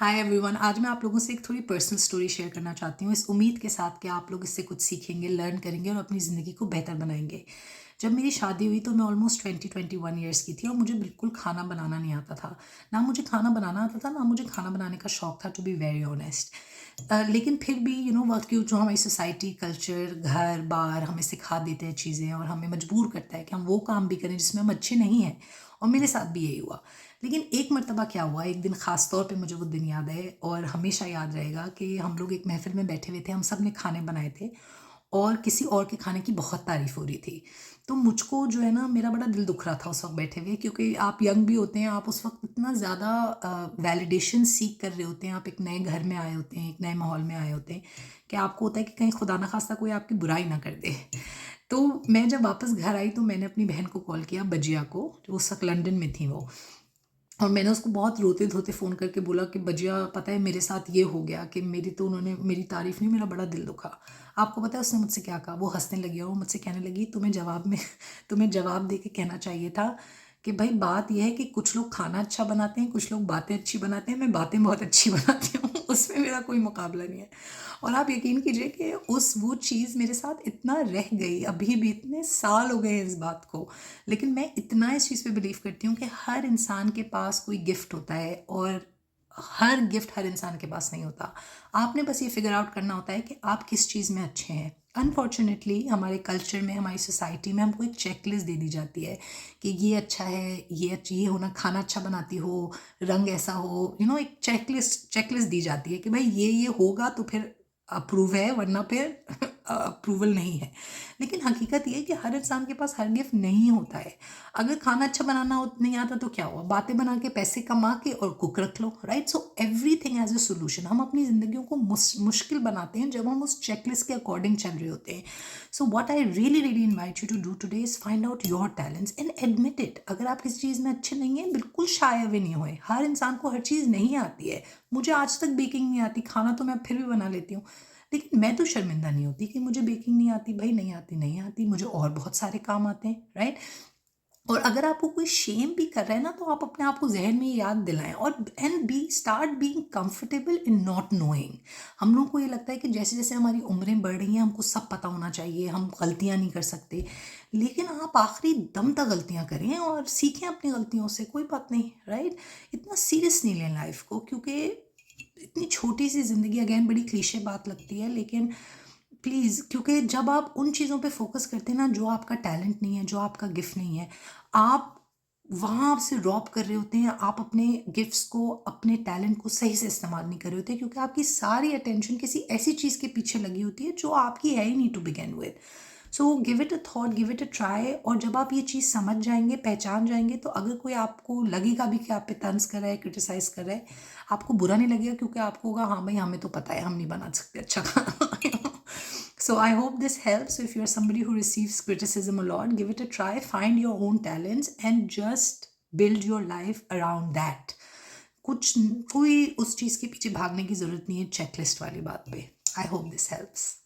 Hi everyone. आज मैं आप लोगों से एक थोड़ी पर्सनल स्टोरी शेयर करना चाहती हूँ, इस उम्मीद के साथ कि आप लोग इससे कुछ सीखेंगे, लर्न करेंगे और अपनी ज़िंदगी को बेहतर बनाएंगे। जब मेरी शादी हुई तो मैं ऑलमोस्ट 21 ईयर्स की थी और मुझे बिल्कुल खाना बनाना नहीं आता था। ना मुझे खाना बनाना आता था, ना मुझे खाना बनाने का शौक था, टू बी वेरी ऑनेस्ट। लेकिन फिर भी वर्क की जो हमारी सोसाइटी, कल्चर, घर बार हमें सिखा देते हैं चीज़ें और हमें मजबूर करता है कि हम वो काम भी करें जिसमें हम अच्छे नहीं हैं। और मेरे साथ भी यही हुआ। लेकिन एक मर्तबा क्या हुआ, एक दिन ख़ास तौर पे मुझे वो दिन याद है और हमेशा याद रहेगा कि हम लोग एक महफ़िल में बैठे हुए थे, हम सब ने खाने बनाए थे और किसी और के खाने की बहुत तारीफ़ हो रही थी। तो मुझको जो है ना, मेरा बड़ा दिल दुख रहा था उस वक़्त बैठे हुए, क्योंकि आप यंग भी होते हैं, आप उस वक़्त इतना ज़्यादा वैलिडेशन सीक कर रहे होते हैं, आप एक नए घर में आए होते हैं, एक नए माहौल में आए होते हैं कि आपको होता है कि कहीं खुदा ना ख़ास्ता कोई आपकी बुराई ना कर दे। तो मैं जब वापस घर आई तो मैंने अपनी बहन को कॉल किया, बजिया को, जो उस वक़्त लंदन में थी वो। और मैंने उसको बहुत रोते-धोते फ़ोन करके बोला कि बजिया, पता है मेरे साथ ये हो गया कि उन्होंने मेरी तारीफ़ नहीं, मेरा बड़ा दिल दुखा। आपको पता है उसने मुझसे क्या कहा? वो हँसने लगी और वो मुझसे कहने लगी, तुम्हें जवाब में तुम्हें जवाब दे के कहना चाहिए था कि भई बात ये है कि कुछ लोग खाना अच्छा बनाते हैं, कुछ लोग बातें अच्छी बनाते हैं, मैं बातें बहुत अच्छी बनाती हूँ, उसमें मेरा कोई मुकाबला नहीं है। और आप यकीन कीजिए कि वो चीज़ मेरे साथ इतना रह गई, अभी भी इतने साल हो गए हैं इस बात को। लेकिन मैं इतना इस चीज़ पे बिलीव करती हूँ कि हर इंसान के पास कोई गिफ्ट होता है और हर गिफ्ट हर इंसान के पास नहीं होता। आपने बस ये फिगर आउट करना होता है कि आप किस चीज़ में अच्छे हैं। अनफॉर्चुनेटली हमारे कल्चर में, हमारी सोसाइटी में हमको एक चेकलिस्ट दे दी जाती है कि ये अच्छा है, ये होना, खाना अच्छा बनाती हो, रंग ऐसा हो, एक चेकलिस्ट दी जाती है कि भाई ये होगा तो फिर अप्रूव है, वरना फिर अप्रूवल नहीं है। लेकिन हकीकत ये है कि हर इंसान के पास हर गिफ्ट नहीं होता है। अगर खाना अच्छा बनाना नहीं आता तो क्या हुआ, बातें बना के पैसे कमा के और कुक रख लो, right? So everything has a solution. हम अपनी ज़िंदगियों को मुश्किल बनाते हैं जब हम उस चेकलिस्ट के अकॉर्डिंग चल रहे होते हैं। So what I really really invite you to do today is find out your talents and admit it. अगर आप किसी चीज़ में अच्छे नहीं हैं, बिल्कुल शाय अवे नहीं हुए। हर इंसान को हर चीज़ नहीं आती है। मुझे आज तक बेकिंग नहीं आती, खाना तो मैं फिर भी बना लेती हूँ। लेकिन मैं तो शर्मिंदा नहीं होती कि मुझे बेकिंग नहीं आती। भाई नहीं आती, नहीं आती, मुझे और बहुत सारे काम आते हैं, राइट? और अगर आपको कोई शेम भी कर रहा है ना, तो आप अपने आप को ज़हन में ये याद दिलाएँ और and be start being comfortable in not knowing. हम लोगों को ये लगता है कि जैसे-जैसे हमारी उम्रें बढ़ रही हैं, हमको सब पता होना चाहिए, हम गलतियाँ नहीं कर सकते। लेकिन आप आखिरी दम तक गलतियाँ करें और सीखें अपनी गलतियों से, कोई बात नहीं, राइट? इतना सीरियस नहीं लें लाइफ़ को, क्योंकि इतनी छोटी-सी ज़िंदगी, अगेन बड़ी क्लीशे बात लगती है, लेकिन प्लीज़, क्योंकि जब आप उन चीज़ों पे फ़ोकस करते हैं ना, जो आपका टैलेंट नहीं है, जो आपका गिफ्ट नहीं है, आप वहाँ से रॉब कर रहे होते हैं। आप अपने गिफ्ट्स को, अपने टैलेंट को सही से इस्तेमाल नहीं कर रहे होते, क्योंकि आपकी सारी अटेंशन किसी ऐसी चीज़ के पीछे लगी होती है जो आपकी है ही नहीं to begin with. So give it a thought, give it a try, और जब आप ये चीज़ समझ जाएँगे, पहचान जाएँगे, तो अगर कोई आपको लगेगा भी कि आप पे तंज़ कर रहा है, क्रिटिसाइज़ कर रहा है, आपको बुरा नहीं लगेगा, क्योंकि आपको होगा हाँ भाई, हमें तो पता है, हम नहीं बना सकते अच्छा खाना। So I hope this helps. So if you're somebody who receives criticism a lot, give it a try, find your own talents and just build your life around that. कुछ कोई उस चीज़ के पीछे भागने की ज़रूरत नहीं है चेकलिस्ट वाली बात पे। I hope this helps.